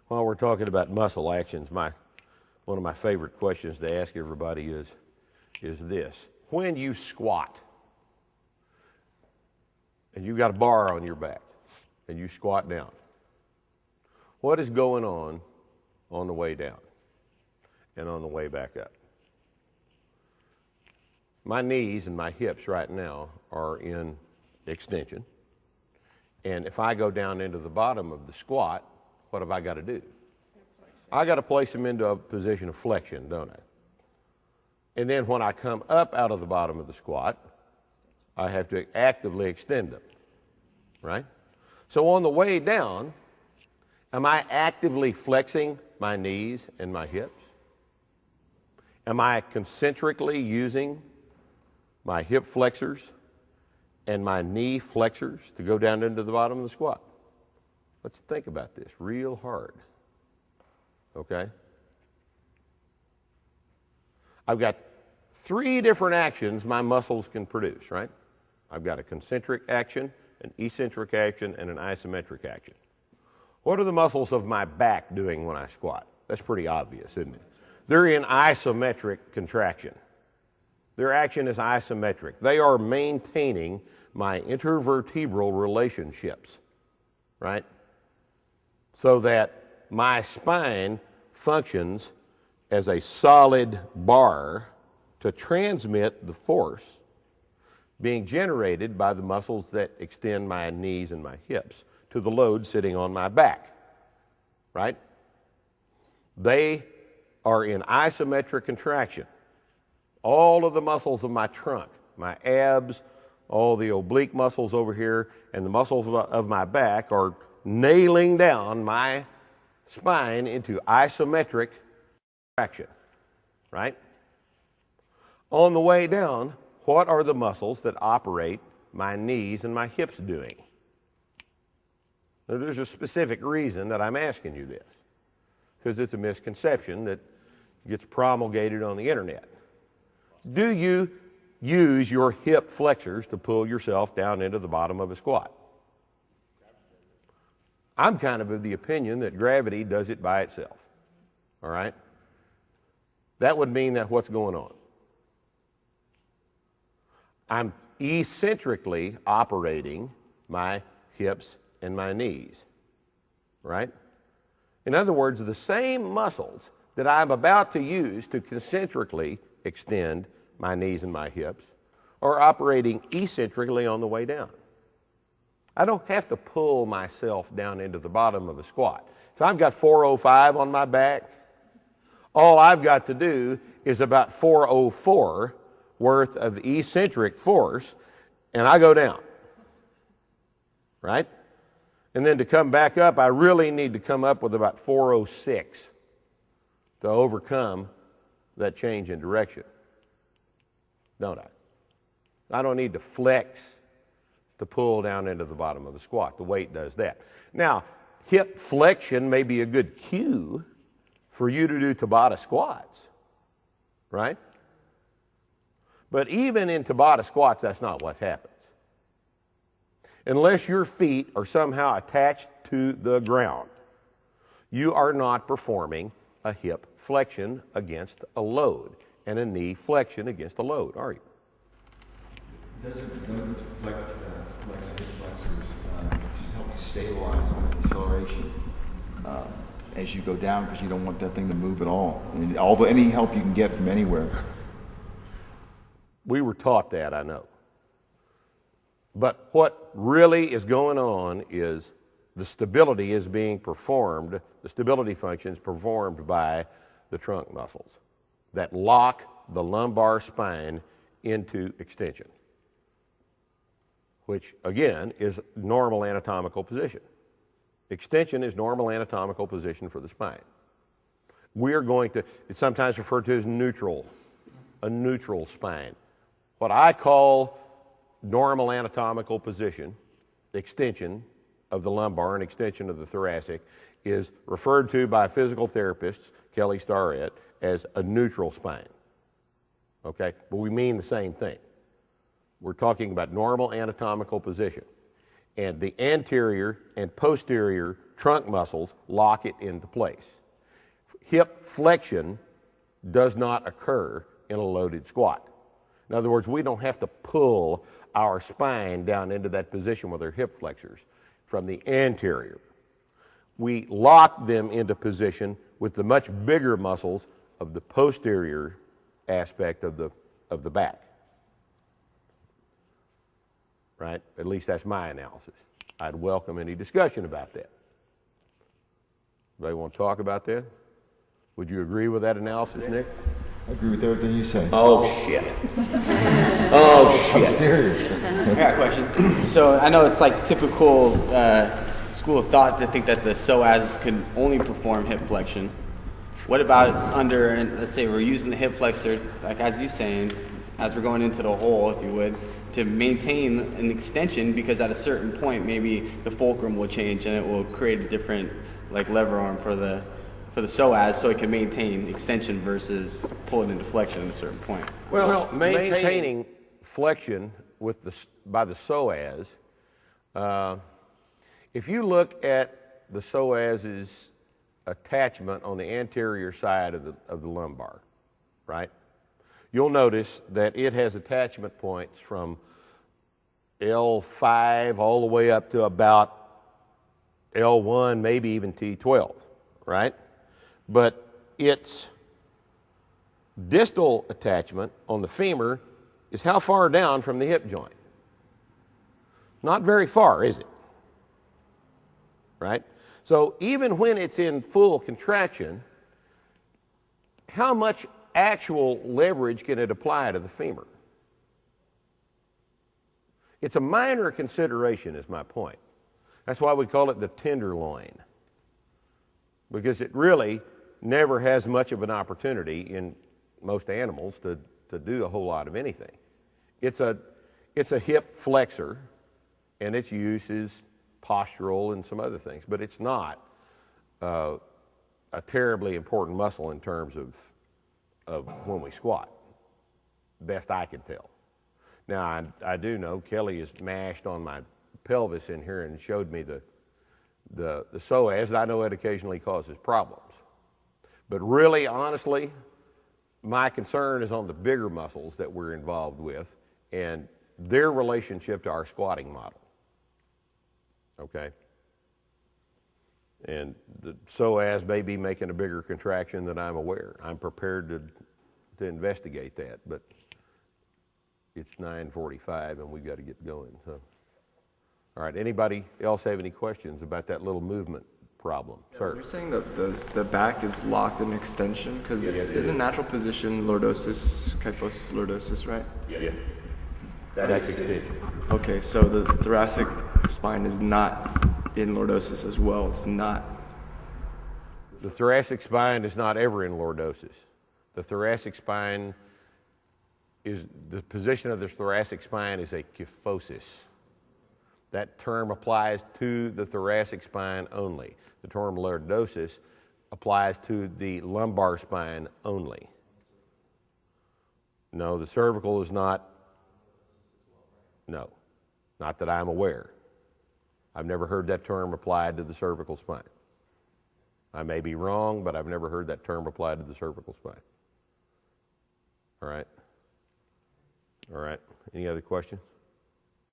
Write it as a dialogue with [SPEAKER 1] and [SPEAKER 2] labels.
[SPEAKER 1] While we're talking about muscle actions, one of my favorite questions to ask everybody is this. When you squat, and you've got a bar on your back, and you squat down, what is going on the way down and on the way back up? My knees and my hips right now are in extension, and if I go down into the bottom of the squat, what have I got to do? I got to place them into a position of flexion, don't I? And then when I come up out of the bottom of the squat, I have to actively extend them, right? So on the way down, am I actively flexing my knees and my hips? Am I concentrically using my hip flexors and my knee flexors to go down into the bottom of the squat? Let's think about this real hard, okay? I've got 3 different actions my muscles can produce, right? I've got a concentric action, an eccentric action, and an isometric action. What are the muscles of my back doing when I squat? That's pretty obvious, isn't it? They're in isometric contraction. Their action is isometric. They are maintaining my intervertebral relationships, right? So that my spine functions as a solid bar to transmit the force being generated by the muscles that extend my knees and my hips to the load sitting on my back, right? They are in isometric contraction. All of the muscles of my trunk, my abs, all the oblique muscles over here, and the muscles of my back are nailing down my spine into isometric contraction, right? On the way down, what are the muscles that operate my knees and my hips doing? Now, there's a specific reason that I'm asking you this, because it's a misconception that gets promulgated on the internet. Do you use your hip flexors to pull yourself down into the bottom of a squat? I'm kind of the opinion that gravity does it by itself, all right? That would mean that what's going on? I'm eccentrically operating my hips and my knees, right? In other words, the same muscles that I'm about to use to concentrically extend my knees and my hips are operating eccentrically on the way down. I don't have to pull myself down into the bottom of a squat. If I've got 405 on my back, all I've got to do is about 404 worth of eccentric force, and I go down, right? And then to come back up, I really need to come up with about 406 to overcome that change in direction, don't I? I don't need to flex to pull down into the bottom of the squat. The weight does that. Now, hip flexion may be a good cue for you to do Tabata squats, right? But even in Tabata squats, that's not what happens. Unless your feet are somehow attached to the ground, you are not performing a hip flexion against a load and a knee flexion against a load, are you?
[SPEAKER 2] Doesn't hip flexors just help you stabilize on acceleration as you go down, because you don't want that thing to move at all? And any help you can get from anywhere.
[SPEAKER 1] We were taught that, I know. But what really is going on is the stability is being performed, the stability function is performed by the trunk muscles that lock the lumbar spine into extension, which again is normal anatomical position. Extension is normal anatomical position for the spine. It's sometimes referred to as neutral, a neutral spine. What I call normal anatomical position, extension of the lumbar and extension of the thoracic, is referred to by physical therapists, Kelly Starrett, as a neutral spine. Okay? But we mean the same thing. We're talking about normal anatomical position. and the anterior and posterior trunk muscles lock it into place. Hip flexion does not occur in a loaded squat. In other words, we don't have to pull our spine down into that position with our hip flexors from the anterior. We lock them into position with the much bigger muscles of the posterior aspect of the back. Right? At least that's my analysis. I'd welcome any discussion about that. Anybody want to talk about that? Would you agree with that analysis, Nick?
[SPEAKER 2] I agree with everything you say.
[SPEAKER 1] Oh, shit. Oh, shit.
[SPEAKER 2] I'm serious.
[SPEAKER 3] I got a question. So I know it's like typical school of thought to think that the psoas can only perform hip flexion. What about under, let's say we're using the hip flexor, like as he's saying, as we're going into the hole, if you would, to maintain an extension, because at a certain point maybe the fulcrum will change and it will create a different like lever arm for the psoas, so it can maintain extension versus pull it into flexion at a certain point.
[SPEAKER 1] Well, maintaining flexion by the psoas, if you look at the psoas's attachment on the anterior side of the lumbar, right? You'll notice that it has attachment points from L5 all the way up to about L1, maybe even T12, right? But its distal attachment on the femur is how far down from the hip joint? Not very far, is it? Right? So even when it's in full contraction, how much actual leverage can it apply to the femur? It's a minor consideration, is my point. That's why we call it the tenderloin, because it really never has much of an opportunity in most animals to do a whole lot of anything. It's a hip flexor, and its use is postural and some other things, but it's not a terribly important muscle in terms of when we squat, best I can tell. Now, I do know Kelly has mashed on my pelvis in here and showed me the psoas, and I know it occasionally causes problems. But really, honestly, my concern is on the bigger muscles that we're involved with and their relationship to our squatting model. Okay? And the psoas may be making a bigger contraction than I'm aware. I'm prepared to investigate that, but it's 9:45 and we've got to get going. So, all right, anybody else have any questions about that little movement problem? Sir?
[SPEAKER 4] You're saying that the back is locked in extension because there's a natural position, lordosis, kyphosis, lordosis, right?
[SPEAKER 1] Yeah. That's extension.
[SPEAKER 4] Okay, so the thoracic spine is not in lordosis as well. It's not.
[SPEAKER 1] The thoracic spine is not ever in lordosis. The thoracic spine the position of the thoracic spine is a kyphosis. That term applies to the thoracic spine only. The term lordosis applies to the lumbar spine only. No, the cervical is not. No, not that I'm aware. I've never heard that term applied to the cervical spine. I may be wrong, but I've never heard that term applied to the cervical spine. All right. All right. Any other questions?